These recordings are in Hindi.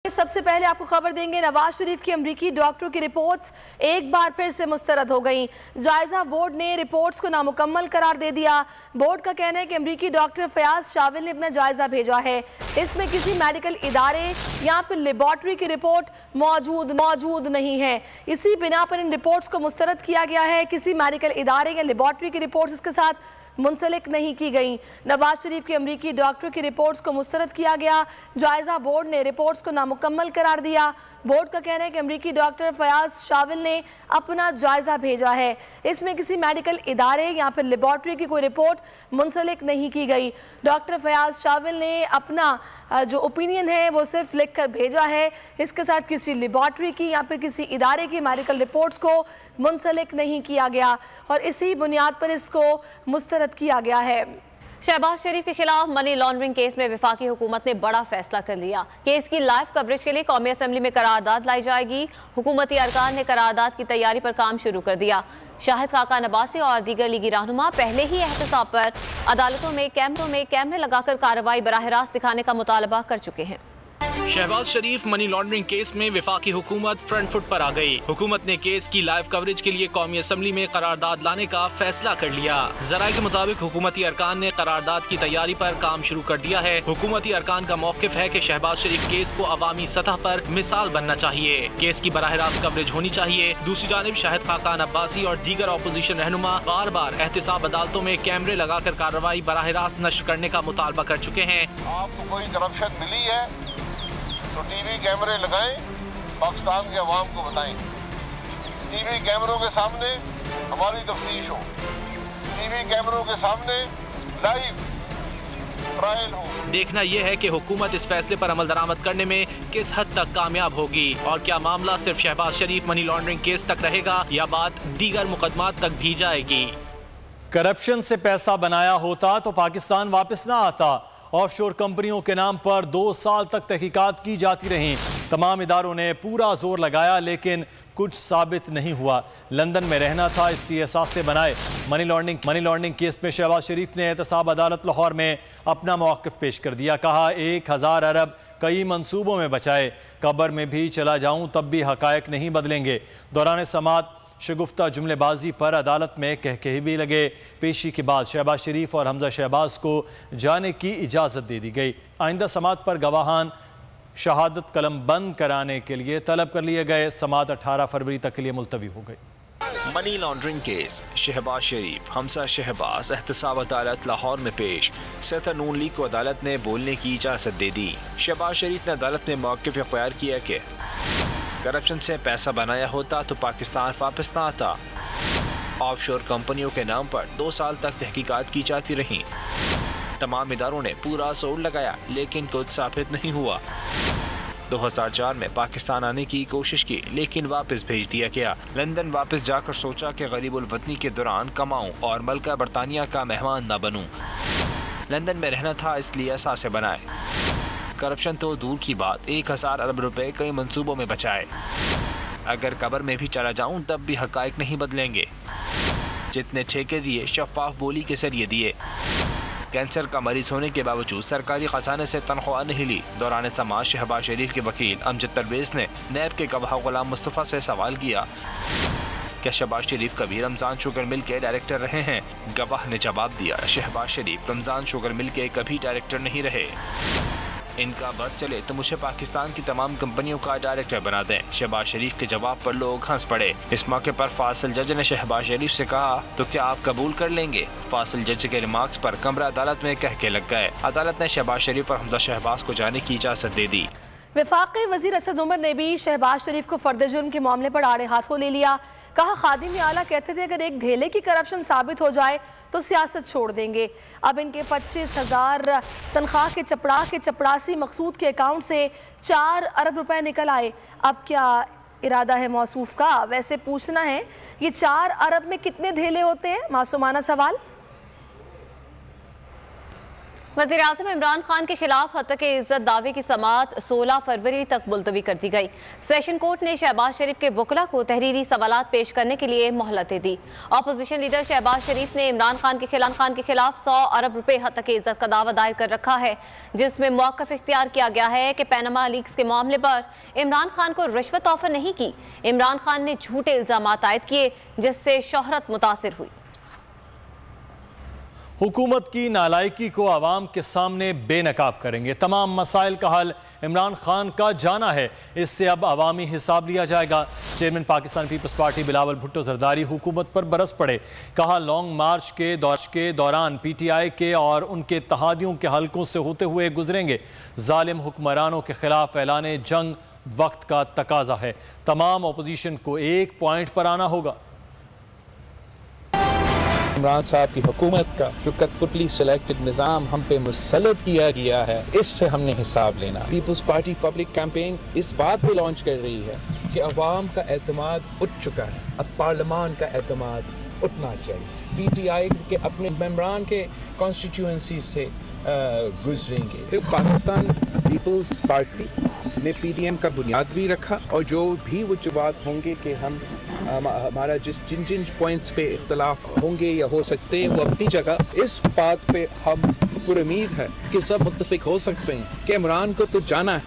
सबसे पहले आपको खबर देंगे, नवाज शरीफ की अमरीकी डॉक्टरों की रिपोर्ट्स एक बार फिर से मुस्तरद हो गई। जायजा बोर्ड ने रिपोर्ट्स को नामुकम्मल करार दे दिया। बोर्ड का कहना है कि अमरीकी डॉक्टर फयाज शाविल ने अपना जायजा भेजा है, इसमें किसी मेडिकल इदारे या फिर लेबॉर्ट्री की रिपोर्ट मौजूद नहीं है। इसी बिना पर इन रिपोर्ट्स को मुस्तरद किया गया है। किसी मेडिकल इदारे या लेबॉर्ट्री की रिपोर्ट्स इसके साथ मुंसलिक नहीं की गई। नवाज शरीफ के अमरीकी डॉक्टरों की रिपोर्ट्स को मुस्तरद किया गया। जायजा बोर्ड ने रिपोर्ट्स को नामुकम्मल करार दिया। बोर्ड का कहना है कि अमरीकी डॉक्टर फयाज शाविल ने अपना जायजा भेजा है, इसमें किसी मेडिकल इदारे या फिर लेबॉर्ट्री की कोई रिपोर्ट मुंसलिक नहीं की गई। डॉक्टर फयाज शाविल ने अपना जो ओपिनियन है वो सिर्फ लिख कर भेजा है, इसके साथ किसी लेबॉर्ट्री की या फिर किसी इदारे की मेडिकल रिपोर्ट्स को मुंसलिक नहीं किया गया और इसी बुनियाद पर इसको मुस्तरद किया गया है। शहबाज शरीफ के खिलाफ मनी लॉन्ड्रिंग केस में वफाकी हुकूमत ने बड़ा फैसला कर लिया। केस की लाइव कवरेज के लिए कौमी असम्बली में करारदाद लाई जाएगी। हुकूमती अरकान ने करारदाद की तैयारी पर काम शुरू कर दिया। शाहिद खाकान अब्बासी और दीगर लीगी रहनुमा पहले ही एहतसाब पर अदालतों में कैमरों में कैमरे लगाकर कार्रवाई बराह रास्त दिखाने का मुतालबा कर चुके हैं। शहबाज शरीफ मनी लॉन्ड्रिंग केस में वफाकी हुकूमत फ्रंट फुट पर आ गई। हुकूमत ने केस की लाइव कवरेज के लिए कौमी असम्बली में करारदाद लाने का फैसला कर लिया। जराये के मुताबिक हुकूमती अरकान ने करारदाद की तैयारी पर काम शुरू कर दिया है। हुकूमती अरकान का मौकिफ है कि शहबाज शरीफ केस को अवामी सतह पर मिसाल बनना चाहिए। केस की बराह रास्त कवरेज होनी चाहिए। दूसरी जानिब शाहिद खाकान अब्बासी और दीगर अपोजिशन रहनुमा बार बार एहतसाब अदालतों में कैमरे लगाकर कार्रवाई बराह रास्त नश्र करने का मुतालबा कर चुके हैं। आपको कोई करप्शन मिली है तो टीवी कैमरे लगाएं, पाकिस्तान के अवाम को बताएं। टीवी कैमरों के सामने हमारी तफ्तीश हो, टीवी कैमरों के सामने लाइव ट्रायल हो। देखना यह है कि हुकूमत इस फैसले पर अमल दरामद करने में किस हद तक कामयाब होगी और क्या मामला सिर्फ शहबाज शरीफ मनी लॉन्ड्रिंग केस तक रहेगा या बात दीगर मुकदमात तक भी जाएगी। करप्शन से पैसा बनाया होता तो पाकिस्तान वापस ना आता। ऑफशोर कंपनियों के नाम पर 2 साल तक तहकीकात की जाती रहीं। तमाम इदारों ने पूरा जोर लगाया लेकिन कुछ साबित नहीं हुआ। लंदन में रहना था इसलिए एहसास से बनाए। मनी लॉन्ड्रिंग केस में शहबाज शरीफ ने एहतसाब अदालत लाहौर में अपना मौक़िफ़ पेश कर दिया। कहा 1000 अरब कई मंसूबों में बचाए, कब्र में भी चला जाऊं तब भी हकायक नहीं बदलेंगे। दौरान समात शगुफ्ता जुमलेबाजी पर अदालत में कहकही भी लगे। पेशी के बाद शहबाज शरीफ और हमजा शहबाज को जाने की इजाज़त दे दी गई। आइंदा समात पर गवाहान शहादत कलम बंद कराने के लिए तलब कर लिए गए। समात 18 फरवरी तक के लिए मुलतवी हो गई। मनी लॉन्ड्रिंग केस शहबाज शरीफ हमजा शहबाज एहतसाब अदालत लाहौर में पेश। सदर नून लीग को अदालत ने बोलने की इजाज़त दे दी। शहबाज शरीफ ने अदालत में मौक़िफ़ इख्तियार किया कि करप्शन से पैसा बनाया होता तो पाकिस्तान वापस ना आता। ऑफशोर कंपनियों के नाम पर 2 साल तक तहकीकात की जाती रहीं। तमाम इदारों ने पूरा जोर लगाया लेकिन कुछ साबित नहीं हुआ। 2004 में पाकिस्तान आने की कोशिश की लेकिन वापस भेज दिया गया। लंदन वापस जाकर सोचा कि गरीबुल वतनी के दौरान कमाऊं और मलका बरतानिया का मेहमान न बनूं। लंदन में रहना था इसलिए एहसास से बनाए। करप्शन तो दूर की बात, 1000 अरब रुपए कई मंसूबों में बचाए। अगर कब्र में भी चला जाऊं तब भी हकायक नहीं बदलेंगे। जितने ठेके दिए शफाफ बोली के जरिए दिए। कैंसर का मरीज होने के बावजूद सरकारी खजाने से तनख्वाह नहीं ली। दौरान समाज शहबाज शरीफ के वकील अमजद परवेज ने नैब के गवाह गुलाम मुस्तफ़ा से सवाल किया क्या शहबाज शरीफ कभी रमज़ान शुगर मिल के डायरेक्टर रहे हैं। गवाह ने जवाब दिया शहबाज शरीफ रमज़ान शुगर मिल के कभी डायरेक्टर नहीं रहे। इनका बस चले तो मुझे पाकिस्तान की तमाम कंपनियों का डायरेक्टर बना दें। शहबाज शरीफ के जवाब पर लोग हंस पड़े। इस मौके पर फासिल जज ने शहबाज शरीफ से कहा तो क्या आप कबूल कर लेंगे। फासिल जज के रिमार्क्स पर कमरा अदालत में कह के लग गए। अदालत ने शहबाज शरीफ और हमजा शहबाज को जाने की इजाज़त दे दी। वफाकी वज़ीर असद उमर ने भी शहबाज शरीफ को फर्द जुर्म के मामले पर आड़े हाथों ले लिया। कहा खादिम आला कहते थे अगर एक ढेले की करप्शन साबित हो जाए तो सियासत छोड़ देंगे। अब इनके 25,000 तनख्वाह के 84 मकसूद के अकाउंट से 4 अरब रुपए निकल आए। अब क्या इरादा है मौसूफ का। वैसे पूछना है ये 4 अरब में कितने ढेले होते हैं, मासूमाना सवाल। वज़ीर-ए-आज़म इमरान खान के खिलाफ हत्या इज्जत दावे की समाअत 16 फरवरी तक मुलतवी कर दी गई। सेशन कोर्ट ने शहबाज शरीफ के वकला को तहरीरी सवालात पेश करने के लिए मोहलत दे दी। अपोजिशन लीडर शहबाज शरीफ ने इमरान खान के खिलाफ 100 अरब रुपए हत्या इज्जत का दावा दायर कर रखा है, जिसमें मौक़िफ़ इख्तियार किया गया है कि पैनामा लीक्स के मामले पर इमरान खान को रिश्वत ऑफर नहीं की। इमरान खान ने झूठे इल्ज़ामात आयद किए, जिससे शोहरत मुतासिर हुई। हुकूमत की नालायकी को आवाम के सामने बेनकाब करेंगे। तमाम मसाइल का हल इमरान खान का जाना है, इससे अब अवामी हिसाब लिया जाएगा। Chairman Pakistan Peoples Party Bilawal Bhutto Zardari हुकूमत पर बरस पड़े। कहा, लॉन्ग मार्च के दौरान PTI के और उनके इत्तेहादियों के हलकों से होते हुए गुजरेंगे। जालिम हुक्मरानों के खिलाफ ऐलान जंग वक्त का तकाजा है। तमाम अपोजिशन को एक पॉइंट पर आना होगा। इमरान साहब की हुकूमत का जो कठपुतली सिलेक्टेड निज़ाम हम पे मुसल्लत किया गया है, इससे हमने हिसाब लेना। पीपल्स पार्टी पब्लिक कैंपेन इस बात पे लॉन्च कर रही है कि अवाम का एतमाद उठ चुका है, अब पार्लियामान का एतमाद उठना चाहिए। PTI के अपने मेंबरान के कॉन्स्टिट्यूएंसी से गुजरेंगे। तो पाकिस्तान पीपल्स पार्टी ने PDM का बुनियाद भी रखा, और जो भी वजूहात होंगे कि हमारा जिन पॉइंट्स पे इख्तलाफ होंगे या हो सकते हैं, वो अपनी जगह, इस बात पे हम पूरी उम्मीद है कि सब मुत्तफिक हो सकते हैं कि इमरान को तो जाना है।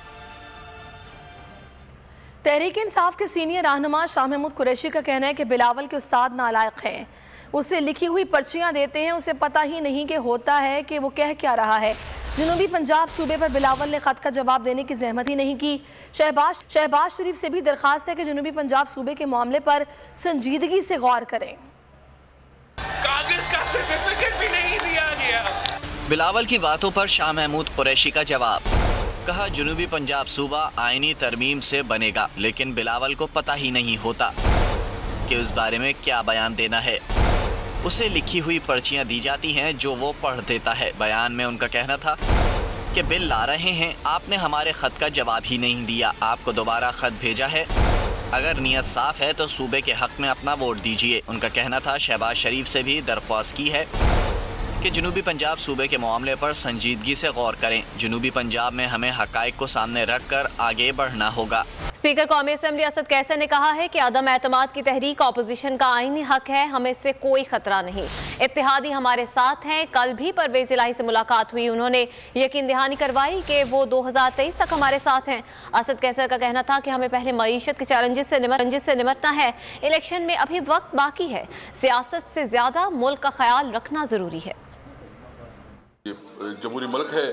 तहरीक इंसाफ के सीनियर रहनुमा शाह महमूद कुरैशी का कहना है कि बिलावल के उस्ताद नालायक हैं, उसे लिखी हुई पर्चियां देते हैं, उसे पता ही नहीं कि होता है कि वो कह क्या रहा है। जनूबी पंजाब सूबे पर बिलावल ने खत का जवाब देने की जहमत ही नहीं की। शहबाज शरीफ से भी दरखास्त है कि जनूबी पंजाब सूबे के मामले पर संजीदगी से गौर करें। कागज का सर्टिफिकेट भी नहीं दिया गया। बिलावल की बातों पर शाह महमूद कुरैशी का जवाब। कहा, जनूबी पंजाब सूबा आईनी तरमीम से बनेगा, लेकिन बिलावल को पता ही नहीं होता कि उस बारे में क्या बयान देना है। उसे लिखी हुई पर्चियां दी जाती हैं जो वो पढ़ देता है। बयान में उनका कहना था कि बिल ला रहे हैं, आपने हमारे खत का जवाब ही नहीं दिया, आपको दोबारा खत भेजा है, अगर नीयत साफ है तो सूबे के हक में अपना वोट दीजिए। उनका कहना था शहबाज शरीफ से भी दरख्वास्त की है कि जनूबी पंजाब सूबे के मामले पर संजीदगी से गौर करें। जनूबी पंजाब में हमें हकाइक को सामने रख कर आगे बढ़ना होगा। स्पीकर कौमी असम्बली असद कैसर ने कहा है कि अदम एतमाद की तहरीक अपोजिशन का आईनी हक है, हमें इससे कोई खतरा नहीं, इत्तेहादी हमारे साथ हैं। कल भी परवेज इलाही से मुलाकात हुई, उन्होंने यकीन दहानी करवाई कि वो 2023 तक हमारे साथ हैं। असद कैसर का कहना था कि हमें पहले मईशत के चैलेंजेस से निपटना है, इलेक्शन में अभी वक्त बाकी है, सियासत से ज्यादा मुल्क का ख्याल रखना जरूरी है। जमहूरी मुल्क है,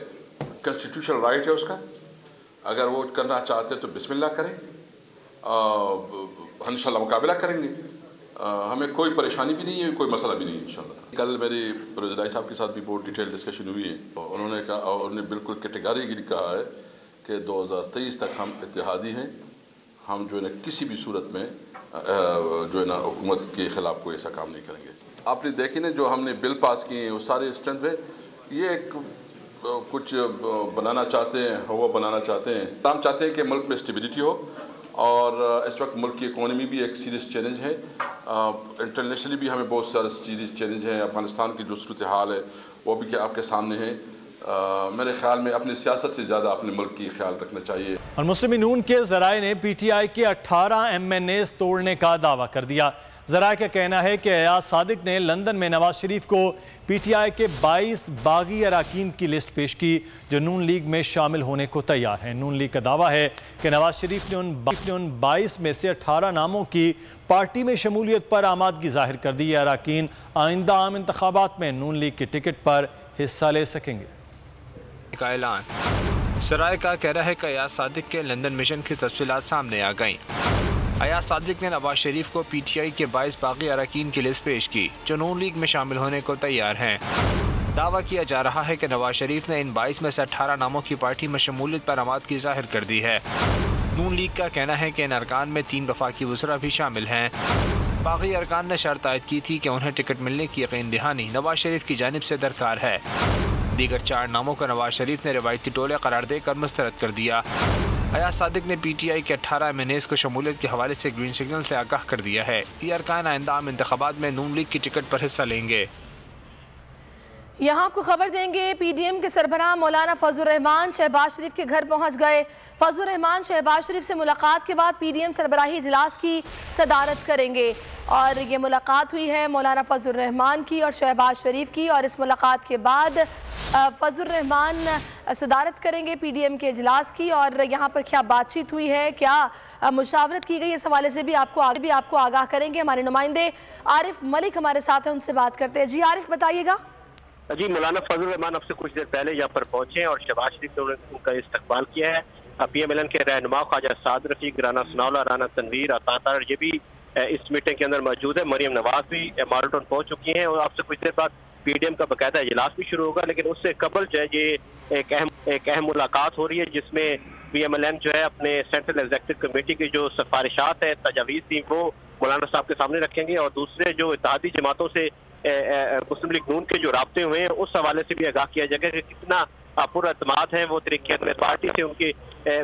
कॉन्स्टिट्यूशनल राइट है उसका, अगर वो करना चाहते तो बिस्मिल्लाह करें, हम इंशाल्लाह मुकाबला करेंगे, हमें कोई परेशानी भी नहीं है, कोई मसला भी नहीं है इंशाल्लाह। कल मेरी परवेज़ साहब के साथ भी बहुत डिटेल डिस्कशन हुई है, उन्होंने कहा, और उन्होंने बिल्कुल कैटेगरिकली कहा है कि 2023 तक हम इत्तेहादी हैं, हम जो है ना किसी भी सूरत में जो है ना हुकूमत के ख़िलाफ़ कोई ऐसा काम नहीं करेंगे। आपने देखे ना जो हमने बिल पास किए हैं वो सारे स्ट्रेंथ है, ये कुछ बनाना चाहते हैं, हवा बनाना चाहते हैं। हम चाहते हैं कि मुल्क में स्टेबिलिटी हो, और इस वक्त मुल्क की इकोनॉमी भी एक सीरियस चैलेंज है, इंटरनेशनली भी हमें बहुत सारे सीरियस चैलेंज हैं। अफगानिस्तान की जो सूरत हाल है वो भी क्या आपके सामने है। मेरे ख्याल में अपनी सियासत से ज़्यादा अपने मुल्क की ख्याल रखना चाहिए। और मुस्लिम नून के ज़राए ने PTI के 18 MNAs तोड़ने का दावा कर दिया। ज़राए का कहना है कि अयाज सादिक ने लंदन में नवाज शरीफ को PTI के 22 बागी अरकान की लिस्ट पेश की जो नून लीग में शामिल होने को तैयार हैं। नून लीग का दावा है कि नवाज शरीफ ने उन 22 में से 18 नामों की पार्टी में शमूलियत पर आमादगी जाहिर कर दी। अरकान आइंदा आम इंतखाबात में नून लीग की टिकट पर हिस्सा ले सकेंगे का ऐलान। सराय का कहना है कि अयाज सादिक के लंदन मिशन की तफसीलात सामने आ गईं। अयाज सादिक ने नवाज शरीफ को PTI के 22 बागी अरकान की लिस्ट पेश की जो नून लीग में शामिल होने को तैयार हैं। दावा किया जा रहा है कि नवाज शरीफ ने इन 22 में से 18 नामों की पार्टी में शमूलियत पर आमादगी जाहिर कर दी है। नून लीग का कहना है कि इन अरकान में 3 वफाकी वज़रा भी शामिल हैं। बागी अरकान ने शर्त आयद की थी कि उन्हें टिकट मिलने की यकीन दहानी नवाज शरीफ की जानिब से दरकार है। दीगर 4 नामों को नवाज शरीफ ने रिवायती टोले करार देकर मुस्तरद कर दिया। अयाज सादिक ने PTI के 18 MNAs को शमूलियत के हवाले से ग्रीन सिग्नल से आगाह कर दिया है। ये अरकान आइंदा आम इंतखाबात में नून लीग की टिकट पर हिस्सा लेंगे। यहाँ आपको खबर देंगे, पीडीएम के सरबराह मौलाना फजलुर रहमान शहबाज शरीफ के घर पहुँच गए। फजलुर रहमान शहबाज शरीफ से मुलाकात के बाद पीडीएम सरबराही इजलास की सदारत करेंगे और ये मुलाकात हुई है मौलाना फजलुर रहमान की और शहबाज शरीफ की, और इस मुलाकात के बाद फजलुर रहमान सदारत करेंगे पीडीएम के इजलास की। और यहाँ पर क्या बातचीत हुई है, क्या मुशावरत की गई, इस हवाले से भी आपको आगाह करेंगे। हमारे नुमाइंदे आरिफ मलिक हमारे साथ हैं, उनसे बात करते हैं। जी आरिफ, बताइएगा। जी, मौलाना फजलुर रहमान अब से कुछ देर पहले यहाँ पर पहुंचे और शहबाज शरीफ ने उनका इस्तकबाल किया है। PMLN के रहनुमा ख्वाजा साद रफीक, राना सनाउल्लाह, राना तनवीर, अतातार ये भी इस मीटिंग के अंदर मौजूद है। मरियम नवाज भी मॉडल टाउन पहुंच चुकी हैं और आपसे कुछ देर बाद पीडीएम का बाकायदा इजलास भी शुरू होगा। लेकिन उससे कबल जो है ये एक अहम मुलाकात हो रही है जिसमें PMLN जो है अपने सेंट्रल एग्जीक्यूटिव कमेटी की जो सिफारिशात है, तजावीज़ थी, वो मौलाना साहब के सामने रखेंगे और दूसरे जो इत्तेहादी जमातों से मुस्लिम लीग नून के जो राब्ते हुए हैं उस हवाले से भी आगाह किया जाएगा कि कितना पुरअतमाद है वो तरीके पार्टी से उनकी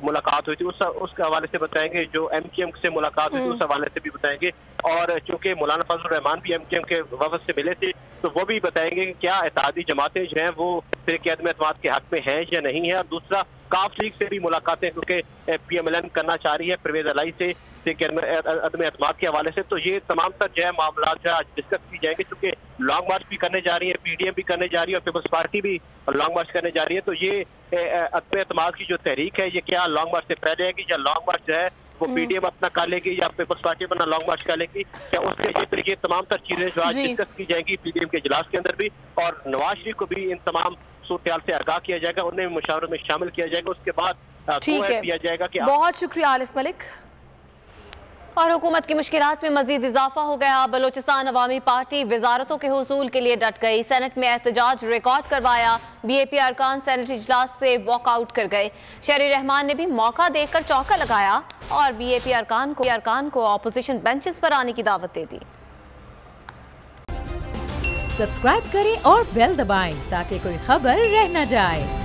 मुलाकात हुई थी, उसके हवाले से बताएंगे। जो MKM से मुलाकात हुई थी उस हवाले से भी बताएंगे। और चूंकि मौलाना फजलुर रहमान भी MKM के वफद से मिले थे तो वो भी बताएंगे कि क्या इत्तेहादी जमातें जो हैं वो तरीके अदम-ए-एतमाद के हक में हैं या नहीं है। और दूसरा, काफ लीग से भी मुलाकातें क्योंकि PMLN करना चाह रही है परवेज अलाई से अदम-ए-एतमाद के हवाले से, तो ये तमाम तर जो है मामला जो आज डिस्कस की जाएंगे। चूंकि लॉन्ग मार्च भी करने जा रही है, PDM भी करने जा रही है और पीपल्स पार्टी भी लॉन्ग मार्च करने जा रही है, तो ये अदम-ए-एतमाद की जो तहरीक है ये क्या लॉन्ग मार्च से पहले आएगी या लॉन्ग मार्च जो है वो PDM अपना कर लेगी या पीपल्स पार्टी अपना लॉन्ग मार्च कर लेगी, क्या उसके ये तमाम तर चीजें जो आज डिस्कस की जाएंगी PDM के इजलास के अंदर भी। और नवाज शरीफ को भी इन तमाम सूरत से आगाह किया जाएगा, उन्हें मुशावरे में शामिल किया जाएगा, उसके बाद दिया जाएगा कि बहुत शुक्रिया आरिफ मलिक। और हुकूमत की मुश्किलात में मजीद इजाफा हो गया। बलोचिस्तान अवामी पार्टी वजारतों के हुसूल के लिए डट गई। सेनेट में एहतजाज रिकॉर्ड करवाया। BAP अरकान सेनेट इजलास से वॉकआउट कर गए। शहरी रहमान ने भी मौका देकर चौका लगाया और BAP अरकान को अपोजिशन बेंचेस पर आने की दावत दे दी। सब्सक्राइब करें और बेल दबाएं ताकि कोई खबर रह न जाए।